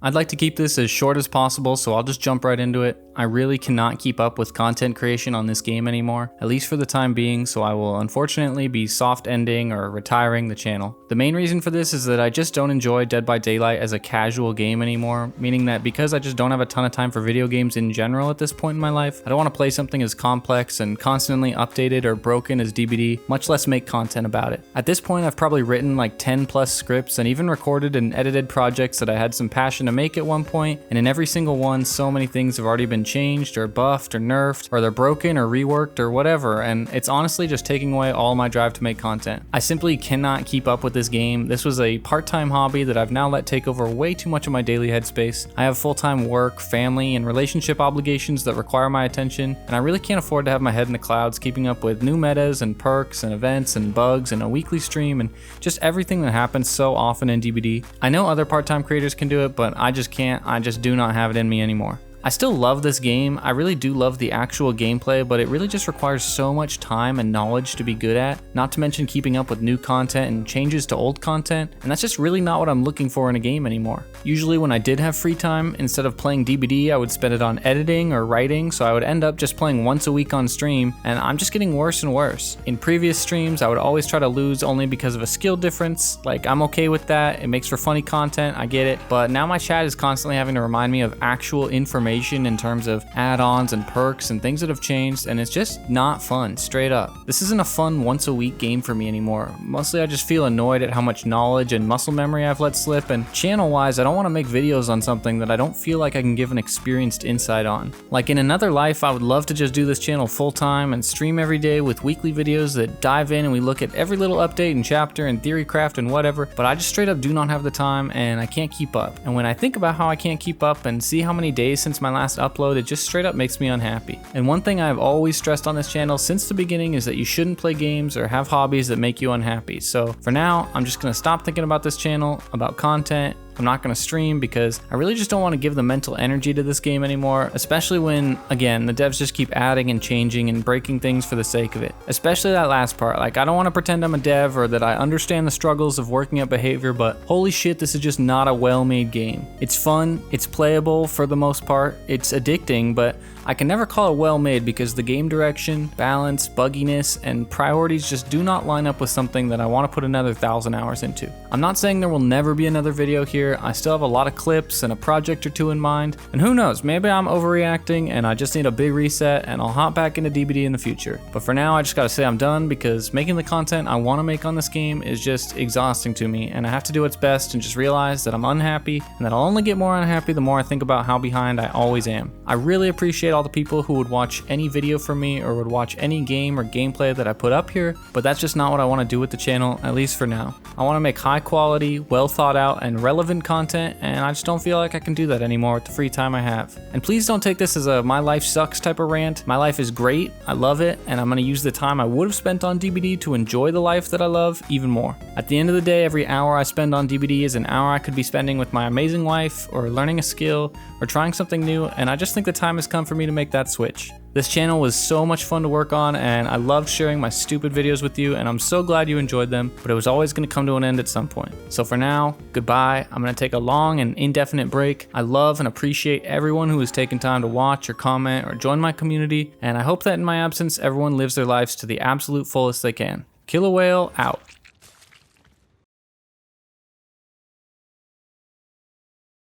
I'd like to keep this as short as possible, so I'll just jump right into it. I really cannot keep up with content creation on this game anymore, at least for the time being, so I will unfortunately be soft ending or retiring the channel. The main reason for this is that I just don't enjoy Dead by Daylight as a casual game anymore, meaning that because I just don't have a ton of time for video games in general at this point in my life, I don't want to play something as complex and constantly updated or broken as DBD, much less make content about it. At this point, I've probably written like 10 plus scripts and even recorded and edited projects that I had some passion to make at one point, and in every single one, so many things have already been changed or buffed or nerfed, or they're broken or reworked or whatever, and it's honestly just taking away all my drive to make content. I simply cannot keep up with this game. This was a part-time hobby that I've now let take over way too much of my daily headspace. I have full-time work, family, and relationship obligations that require my attention, and I really can't afford to have my head in the clouds keeping up with new metas and perks and events and bugs and a weekly stream and just everything that happens so often in DBD. I know other part-time creators can do it, but I just can't. I just do not have it in me anymore. I still love this game. I really do love the actual gameplay, but it really just requires so much time and knowledge to be good at, not to mention keeping up with new content and changes to old content, and that's just really not what I'm looking for in a game anymore. Usually when I did have free time, instead of playing DBD, I would spend it on editing or writing, so I would end up just playing once a week on stream, and I'm just getting worse and worse. In previous streams, I would always try to lose only because of a skill difference. Like, I'm okay with that, it makes for funny content, I get it, but now my chat is constantly having to remind me of actual information in terms of add-ons and perks and things that have changed, and it's just not fun, straight up. This isn't a fun once a week game for me anymore. Mostly I just feel annoyed at how much knowledge and muscle memory I've let slip, and channel-wise, I don't want to make videos on something that I don't feel like I can give an experienced insight on. Like in another life, I would love to just do this channel full-time and stream every day with weekly videos that dive in and we look at every little update and chapter and theory craft and whatever, but I just straight up do not have the time and I can't keep up. And when I think about how I can't keep up and see how many days since my last upload, it just straight up makes me unhappy. And one thing I've always stressed on this channel since the beginning is that you shouldn't play games or have hobbies that make you unhappy. So for now, I'm just gonna stop thinking about this channel, about content. I'm not going to stream because I really just don't want to give the mental energy to this game anymore, especially when, again, the devs just keep adding and changing and breaking things for the sake of it. Especially that last part. Like, I don't want to pretend I'm a dev or that I understand the struggles of working at behavior, but holy shit, this is just not a well-made game. It's fun, it's playable for the most part, it's addicting, but I can never call it well-made because the game direction, balance, bugginess, and priorities just do not line up with something that I want to put another 1,000 hours into. I'm not saying there will never be another video here. I still have a lot of clips and a project or two in mind, and who knows, maybe I'm overreacting and I just need a big reset and I'll hop back into DBD in the future. But for now, I just gotta say I'm done because making the content I want to make on this game is just exhausting to me, and I have to do what's best and just realize that I'm unhappy and that I'll only get more unhappy the more I think about how behind I always am. I really appreciate all the people who would watch any video from me or would watch any game or gameplay that I put up here, but that's just not what I want to do with the channel, at least for now. I want to make high quality, well thought out, and relevant content, and I just don't feel like I can do that anymore with the free time I have. And please don't take this as a my life sucks type of rant. My life is great, I love it, and I'm going to use the time I would have spent on DBD to enjoy the life that I love even more. At the end of the day, every hour I spend on DBD is an hour I could be spending with my amazing wife, or learning a skill, or trying something new, and I just think the time has come for me to make that switch. This channel was so much fun to work on, and I loved sharing my stupid videos with you, and I'm so glad you enjoyed them, but it was always going to come to an end at some point. So for now, goodbye. I'm going to take a long and indefinite break. I love and appreciate everyone who has taken time to watch or comment or join my community, and I hope that in my absence, everyone lives their lives to the absolute fullest they can. Killa Whale out.